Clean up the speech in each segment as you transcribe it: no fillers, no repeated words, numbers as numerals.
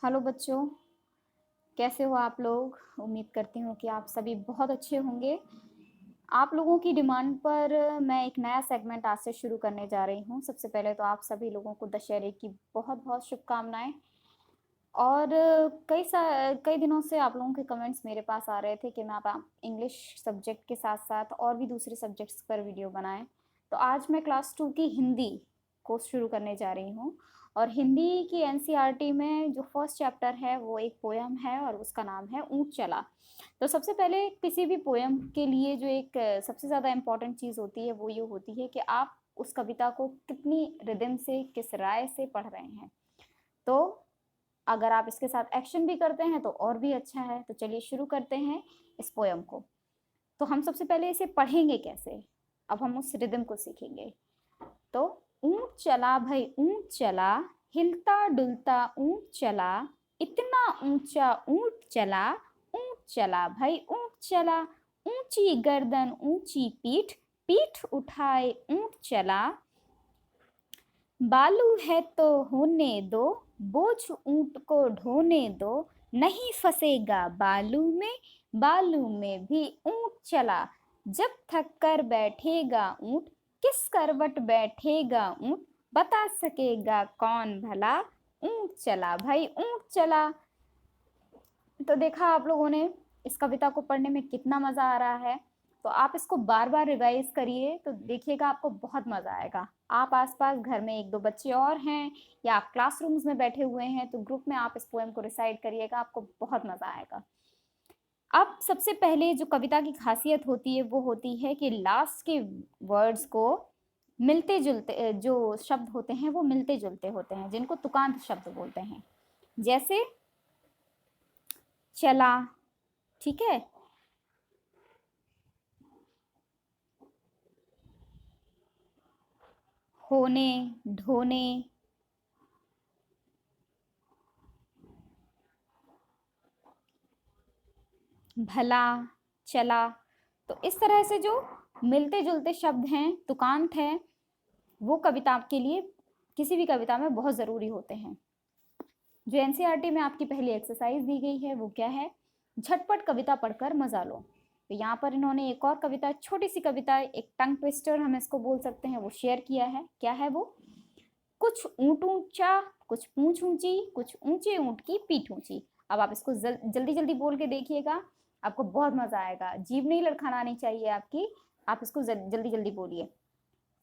Hello बच्चों, कैसे हो आप लोग। उम्मीद करती हूँ कि आप सभी बहुत अच्छे होंगे। आप लोगों की डिमांड पर मैं एक नया सेगमेंट आज से शुरू करने जा रही हूँ। सबसे पहले तो आप सभी लोगों को दशहरे की बहुत बहुत शुभकामनाएं। और कई दिनों से आप लोगों के कमेंट्स मेरे पास आ रहे थे कि मैं आप इंग्लिश सब्जेक्ट के साथ साथ और भी दूसरे सब्जेक्ट्स पर वीडियो बनाएं। तो आज मैं क्लास 2 की हिंदी को शुरू करने जा रही हूँ। और हिंदी की एनसीईआरटी में जो फर्स्ट चैप्टर है वो एक पोयम है और उसका नाम है ऊंट चला। तो सबसे पहले किसी भी पोयम के लिए जो एक सबसे ज़्यादा इम्पोर्टेंट चीज़ होती है वो ये होती है कि आप उस कविता को कितनी रिदम से, किस राय से पढ़ रहे हैं। तो अगर आप इसके साथ एक्शन भी करते हैं तो और भी अच्छा है। तो चलिए शुरू करते हैं इस पोयम को। तो हम सबसे पहले इसे पढ़ेंगे कैसे, अब हम उस रिदम को सीखेंगे। तो ऊंट चला भाई ऊंट चला, हिलता डुलता ऊंट चला, इतना ऊंचा ऊंट चला, ऊंट चला भाई ऊंट चला, ऊंची गर्दन ऊंची पीठ, पीठ उठाए ऊंट चला, बालू है तो होने दो, बोझ ऊंट को ढोने दो, नहीं फंसेगा बालू में, बालू में भी ऊंट चला, जब थक कर बैठेगा ऊंट, किस करवट बैठेगा ऊंट, बता सकेगा कौन भला, ऊंट चला भाई ऊंट चला। तो देखा आप लोगों ने इस कविता को पढ़ने में कितना मजा आ रहा है। तो आप इसको बार बार रिवाइज करिए तो देखिएगा आपको बहुत मजा आएगा। आप आसपास घर में एक दो बच्चे और हैं या आप क्लासरूम्स में बैठे हुए हैं तो ग्रुप में आप इस पोएम को रिसाइट करिएगा, आपको बहुत मजा आएगा। अब सबसे पहले जो कविता की खासियत होती है वो होती है कि लास्ट के वर्ड्स को मिलते जुलते, जो शब्द होते हैं वो मिलते जुलते होते हैं, जिनको तुकांत शब्द बोलते हैं। जैसे चला, ठीक है, होने ढोने, भला, चला। तो इस तरह से जो मिलते जुलते शब्द हैं, तुकांत हैं, वो कविता के लिए किसी भी कविता में बहुत ज़रूरी होते हैं। जो एनसीईआरटी में आपकी पहली एक्सरसाइज दी गई है वो क्या है, झटपट कविता पढ़कर मजा लो। तो यहाँ पर इन्होंने एक और कविता, छोटी सी कविता, एक टंग ट्विस्टर हम इसको बोल सकते हैं, वो शेयर किया है। क्या है वो, कुछ ऊंट ऊंचा, कुछ पूंछ ऊंची, कुछ ऊंचे ऊंट की पीठ ऊंची। अब आप इसको जल्दी जल्दी बोल के देखिएगा, आपको बहुत मजा आएगा। जीभ नहीं लड़खड़ानी चाहिए आपकी, आप इसको जल्दी जल्दी बोलिए।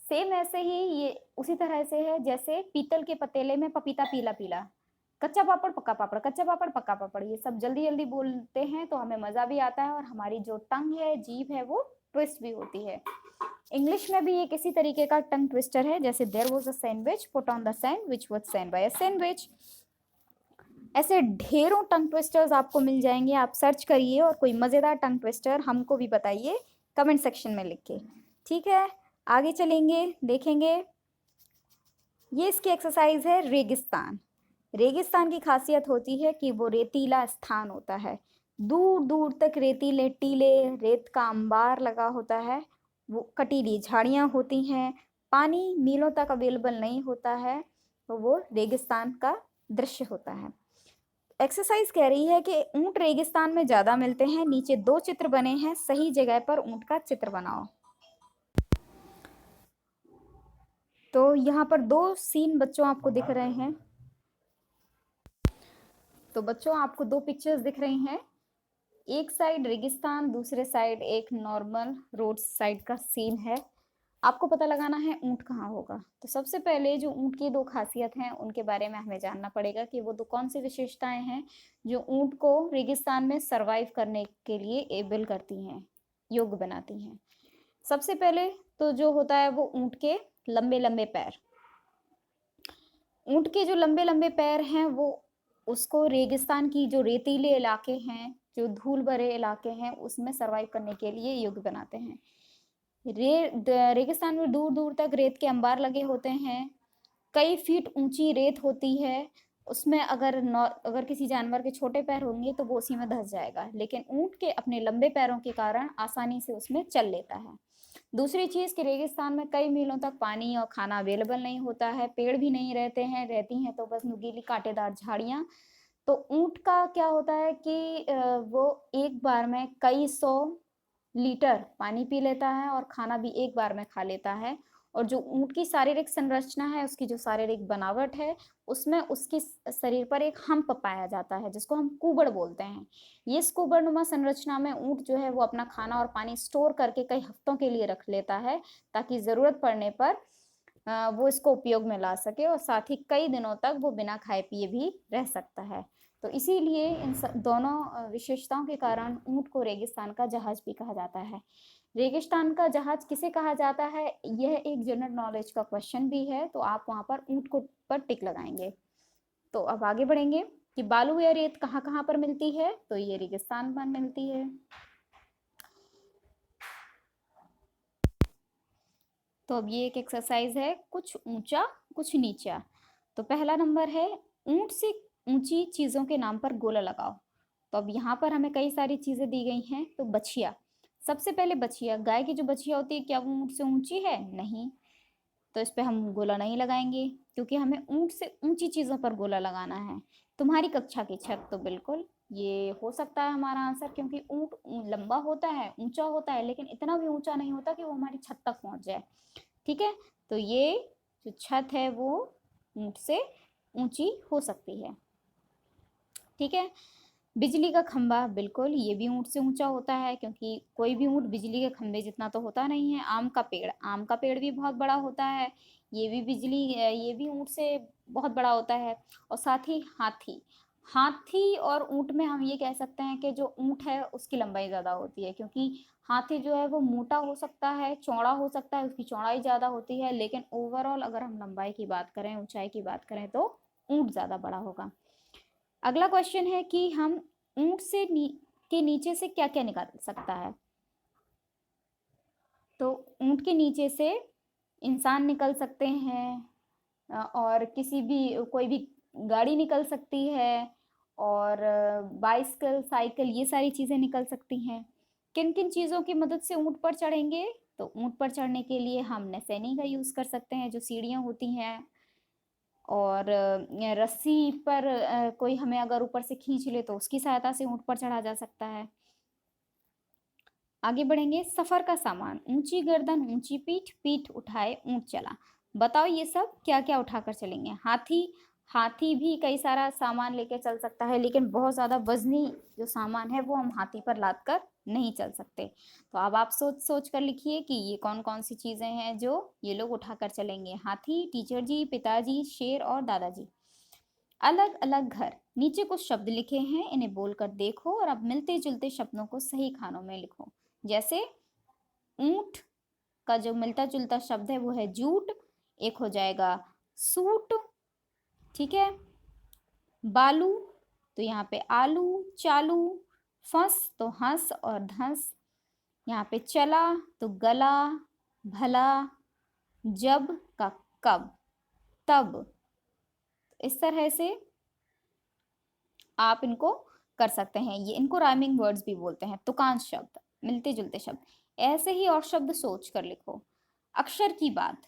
सेम ऐसे ही ये उसी तरह से है जैसे पीतल के पतीले में पपीता पीला पीला, कच्चा पापड़ पक्का पापड़, कच्चा पापड़ पक्का पापड़, ये सब जल्दी जल्दी बोलते हैं तो हमें मजा भी आता है और हमारी जो टंग है, जीभ है, वो ट्विस्ट भी होती है। इंग्लिश में भी एक इसी तरीके का टंग ट्विस्टर है, जैसे there was a sandwich put on the sandwich was send by a sandwich. ऐसे ढेरों टंग ट्विस्टर्स आपको मिल जाएंगे, आप सर्च करिए और कोई मज़ेदार टंग ट्विस्टर हमको भी बताइए कमेंट सेक्शन में लिख के। ठीक है, आगे चलेंगे, देखेंगे। ये इसकी एक्सरसाइज है रेगिस्तान। रेगिस्तान की खासियत होती है कि वो रेतीला स्थान होता है, दूर दूर तक रेतीले टीले, रेत का अंबार लगा होता है, वो कटीली झाड़ियाँ होती हैं, पानी मीलों तक अवेलेबल नहीं होता है, तो वो रेगिस्तान का दृश्य होता है। एक्सरसाइज कह रही है कि ऊंट रेगिस्तान में ज़्यादा मिलते हैं, नीचे दो चित्र बने हैं, सही जगह पर ऊंट का चित्र बनाओ। तो यहाँ पर दो सीन बच्चों आपको दिख रहे हैं। तो बच्चों आपको दो पिक्चर्स दिख रही हैं, एक साइड रेगिस्तान, दूसरे साइड एक नॉर्मल रोड साइड का सीन है। आपको पता लगाना है ऊंट कहाँ होगा। तो सबसे पहले जो ऊंट की दो खासियत हैं उनके बारे में हमें जानना पड़ेगा कि वो दो कौन सी विशेषताएं हैं जो ऊंट को रेगिस्तान में सरवाइव करने के लिए एबल करती हैं, योग्य बनाती हैं। सबसे पहले तो जो होता है वो ऊंट के लंबे लंबे पैर। ऊंट के जो लंबे लंबे पैर हैं वो उसको रेगिस्तान की जो रेतीले इलाके हैं, जो धूल भरे इलाके हैं, उसमें सरवाइव करने के लिए योग्य बनाते हैं। रेगिस्तान में दूर दूर तक रेत के अंबार लगे होते हैं, कई फीट ऊंची रेत होती है, उसमें अगर किसी जानवर के छोटे पैर होंगे तो वो उसी में धंस जाएगा, लेकिन ऊंट के अपने लंबे पैरों के कारण आसानी से उसमें चल लेता है। दूसरी चीज़ कि रेगिस्तान में कई मीलों तक पानी और खाना अवेलेबल नहीं होता है, पेड़ भी नहीं रहते हैं, रहती हैं तो बस नुकीली कांटेदार झाड़ियाँ। तो ऊँट का क्या होता है कि वो एक बार में कई 100 लीटर पानी पी लेता है और खाना भी एक बार में खा लेता है। और जो ऊँट की शारीरिक संरचना है, उसकी जो शारीरिक बनावट है, उसमें उसकी शरीर पर एक हम्प पाया जाता है जिसको हम कुबड़ बोलते हैं। ये इस कुबड़नुमा संरचना में ऊँट जो है वो अपना खाना और पानी स्टोर करके कई हफ्तों के लिए रख लेता है, ताकि ज़रूरत पड़ने पर वो इसको उपयोग में ला सके और साथ ही कई दिनों तक वो बिना खाए पिए भी रह सकता है। तो इसीलिए इन दोनों विशेषताओं के कारण ऊँट को रेगिस्तान का जहाज भी कहा जाता है। रेगिस्तान का जहाज किसे कहा जाता है, यह एक जनरल नॉलेज का क्वेश्चन भी है, तो आप वहाँ पर ऊँट को पर टिक लगाएंगे। तो अब आगे बढ़ेंगे कि बालू या रेत कहाँ कहाँ पर मिलती है, तो ये रेगिस्तान में मिलती है। तो अब ये एक एक्सरसाइज है, कुछ ऊंचा कुछ नीचा। तो पहला नंबर है, ऊंट से ऊंची चीजों के नाम पर गोला लगाओ। तो अब यहाँ पर हमें कई सारी चीजें दी गई हैं। तो बछिया, सबसे पहले बछिया, गाय की जो बछिया होती है क्या वो ऊंट से ऊंची है? नहीं। तो इस पे हम गोला नहीं लगाएंगे, क्योंकि हमें ऊंट से ऊंची चीजों पर गोला लगाना है। तुम्हारी कक्षा की छत, तो बिल्कुल ये हो सकता है हमारा आंसर, क्योंकि ऊंट लंबा होता है, ऊंचा होता है, लेकिन इतना भी ऊंचा नहीं होता कि वो हमारी छत तक पहुंच जाए। ठीक है, तो ये जो छत है वो ऊंट से ऊंची हो सकती है। ठीक है, बिजली का खंभा, बिल्कुल ये भी ऊंट से ऊंचा होता है, क्योंकि कोई भी ऊंट बिजली के खंभे जितना तो होता नहीं है। आम का पेड़, आम का पेड़ भी बहुत बड़ा होता है, ये भी ऊंट से बहुत बड़ा होता है। और साथ ही हाथी, हाथी और ऊंट में हम ये कह सकते हैं कि जो ऊंट है उसकी लंबाई ज़्यादा होती है, क्योंकि हाथी जो है वो मोटा हो सकता है, चौड़ा हो सकता है, उसकी चौड़ाई ज़्यादा होती है, लेकिन ओवरऑल अगर हम लंबाई की बात करें, ऊंचाई की बात करें, तो ऊंट ज़्यादा बड़ा होगा। अगला क्वेश्चन है कि हम ऊंट से के नीचे से क्या क्या निकाल सकता है। तो ऊंट के नीचे से इंसान निकल सकते हैं, और किसी भी कोई भी गाड़ी निकल सकती है, और बाइसिकल, साइकिल, ये सारी चीज़ें निकल सकती हैं। किन किन चीज़ों की मदद से ऊंट पर चढ़ेंगे? तो ऊंट पर चढ़ने के लिए हम नसैनी का यूज़ कर सकते हैं, जो सीढ़ियाँ होती हैं, और रस्सी पर कोई हमें अगर ऊपर से खींच ले तो उसकी सहायता से ऊंट पर चढ़ा जा सकता है। आगे बढ़ेंगे, सफर का सामान, ऊंची गर्दन ऊंची पीठ, पीठ उठाए ऊंट चला। बताओ ये सब क्या क्या उठाकर चलेंगे? हाथी, हाथी भी कई सारा सामान लेके चल सकता है, लेकिन बहुत ज़्यादा वजनी जो सामान है वो हम हाथी पर लाद कर नहीं चल सकते। तो अब आप सोच सोच कर लिखिए कि ये कौन कौन सी चीज़ें हैं जो ये लोग उठाकर चलेंगे। हाथी, टीचर जी, पिताजी, शेर और दादाजी। अलग अलग घर, नीचे कुछ शब्द लिखे हैं, इन्हें बोलकर देखो और अब मिलते जुलते शब्दों को सही खानों में लिखो। जैसे ऊंट का जो मिलता जुलता शब्द है वो है जूट, एक हो जाएगा सूट। ठीक है, बालू, तो यहाँ पे आलू, चालू, फंस तो हंस और धंस, यहाँ पे चला तो गला, भला, जब का कब, तब। इस तरह से आप इनको कर सकते हैं। ये इनको राइमिंग वर्ड्स भी बोलते हैं, तुकांश शब्द, मिलते जुलते शब्द। ऐसे ही और शब्द सोच कर लिखो। अक्षर की बात,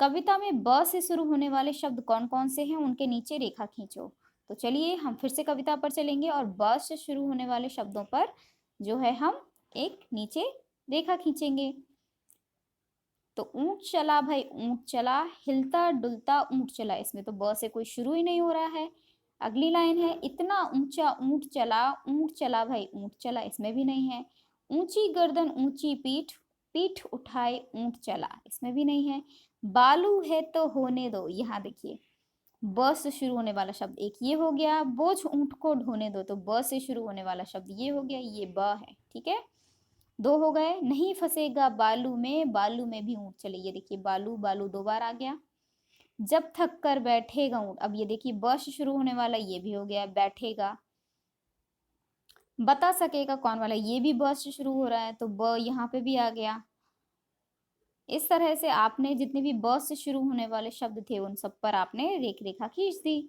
कविता में ब से शुरू होने वाले शब्द कौन कौन से हैं, उनके नीचे रेखा खींचो। तो चलिए हम फिर से कविता पर चलेंगे और ब से शुरू होने वाले शब्दों पर जो है हम एक नीचे रेखा खींचेंगे। तो ऊंट चला भाई, ऊंट चला, हिलता डुलता ऊंट चला, इसमें तो ब से कोई शुरू ही नहीं हो रहा है। अगली लाइन है, इतना ऊंचा ऊंट चला भाई, ऊंट चला, इसमें भी नहीं है। ऊंची गर्दन ऊंची पीठ, पीठ उठाए ऊंट चला, इसमें भी नहीं है। बालू है तो होने दो, यहाँ देखिए ब से शुरू होने वाला शब्द एक ये हो गया। बोझ ऊंट को ढोने दो, तो ब से शुरू होने वाला शब्द ये हो गया, ये ब है। ठीक है, दो हो गए। नहीं फंसेगा बालू में भी ऊंट चले, ये देखिए बालू, बालू दो बार आ गया। जब थक कर बैठेगा ऊंट, अब ये देखिए ब से शुरू होने वाला ये भी हो गया, बैठेगा। बता सकेगा कौन वाला, ये भी ब से शुरू हो रहा है, तो ब यहाँ पे भी आ गया। इस तरह से आपने जितने भी ब से शुरू होने वाले शब्द थे उन सब पर आपने रेखा खींच दी।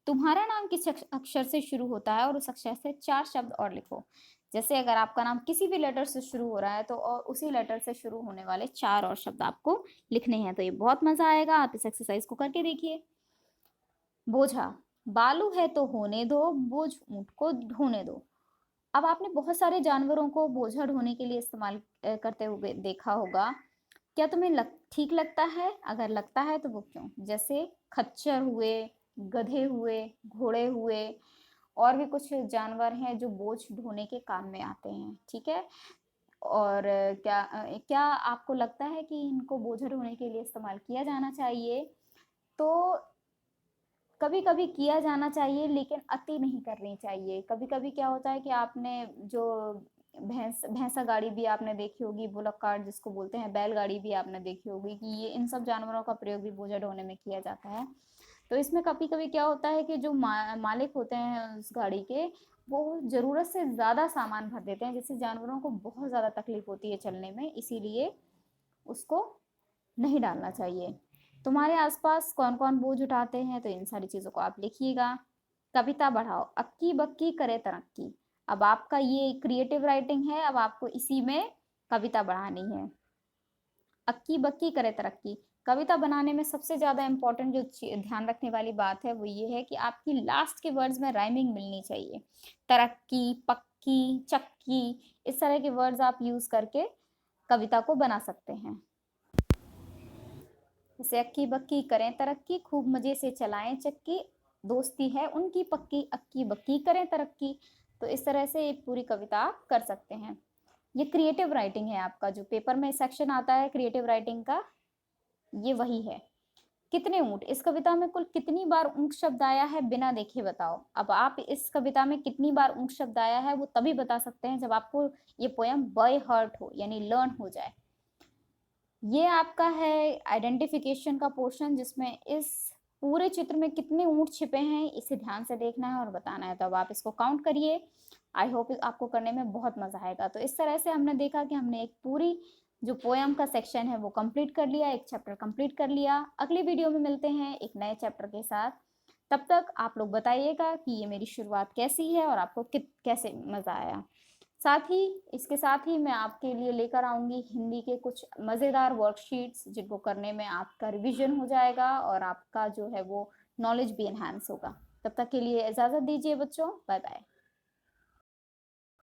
तुम्हारा नाम किस अक्षर से शुरू होता है और उस अक्षर से 4 शब्द और लिखो। जैसे अगर आपका नाम किसी भी लेटर से शुरू हो रहा है तो और उसी लेटर से शुरू होने वाले 4 और शब्द आपको लिखने हैं। तो ये बहुत मजा आएगा, आप इस एक्सरसाइज को करके देखिए। बोझा, बालू है तो होने दो, बोझ ऊंट को ढोने दो। अब आपने बहुत सारे जानवरों को बोझा ढोने के लिए इस्तेमाल करते हुए देखा होगा। क्या तुम्हें ठीक लगता है? अगर लगता है तो वो क्यों? जैसे खच्चर हुए, गधे हुए, घोड़े हुए, और भी कुछ जानवर हैं जो बोझ ढोने के काम में आते हैं, ठीक है। और क्या आपको लगता है कि इनको बोझा ढोने के लिए इस्तेमाल किया जाना चाहिए? तो कभी कभी किया जाना चाहिए, लेकिन अति नहीं करनी चाहिए। कभी कभी क्या होता है कि आपने जो भैंसा गाड़ी भी आपने देखी होगी, बुलक कार्ट जिसको बोलते हैं, बैलगाड़ी भी आपने देखी होगी, कि ये इन सब जानवरों का प्रयोग भी बोझा ढोने में किया जाता है। तो इसमें कभी कभी क्या होता है कि जो मालिक होते हैं उस गाड़ी के, वो ज़रूरत से ज़्यादा सामान भर देते हैं, जिससे जानवरों को बहुत ज़्यादा तकलीफ होती है चलने में, इसीलिए उसको नहीं डालना चाहिए। तुम्हारे आसपास कौन कौन बोझ उठाते हैं, तो इन सारी चीज़ों को आप लिखिएगा। कविता बढ़ाओ, अक्की बक्की करे तरक्की। अब आपका ये क्रिएटिव राइटिंग है, अब आपको इसी में कविता बढ़ानी है। अक्की बक्की करे तरक्की। कविता बनाने में सबसे ज़्यादा इम्पोर्टेंट जो ध्यान रखने वाली बात है वो ये है कि आपकी लास्ट के वर्ड्स में राइमिंग मिलनी चाहिए। तरक्की, पक्की, चक्की, इस तरह के वर्ड्स आप यूज़ करके कविता को बना सकते हैं। जैसे अक्की बक्की करें तरक्की, खूब मजे से चलाएं चक्की, दोस्ती है उनकी पक्की, अक्की बक्की करें तरक्की। तो इस तरह से एक पूरी कविता आप कर सकते हैं। ये क्रिएटिव राइटिंग है, आपका जो पेपर में सेक्शन आता है क्रिएटिव राइटिंग का, ये वही है। कितने ऊंट, इस कविता में कुल कितनी बार ऊंट शब्द आया है बिना देखे बताओ। अब आप इस कविता में कितनी बार ऊंट शब्द आया है वो तभी बता सकते हैं जब आपको ये पोयम बाय हार्ट हो, यानी लर्न हो जाए। ये आपका है आइडेंटिफिकेशन का पोर्शन, जिसमें इस पूरे चित्र में कितने ऊंट छिपे हैं इसे ध्यान से देखना है और बताना है। तो अब आप इसको काउंट करिए। आई होप आपको करने में बहुत मजा आएगा। तो इस तरह से हमने देखा कि हमने एक पूरी जो पोयम का सेक्शन है वो कंप्लीट कर लिया, एक चैप्टर कंप्लीट कर लिया। अगली वीडियो में मिलते हैं एक नए चैप्टर के साथ। तब तक आप लोग बताइएगा कि ये मेरी शुरुआत कैसी है और आपको कैसे मज़ा आया। साथ ही इसके साथ ही मैं आपके लिए लेकर आऊँगी हिंदी के कुछ मज़ेदार वर्कशीट्स, जिनको करने में आपका रिवीजन हो जाएगा और आपका जो है वो नॉलेज भी एनहांस होगा। तब तक के लिए इजाज़त दीजिए बच्चों, बाय बाय।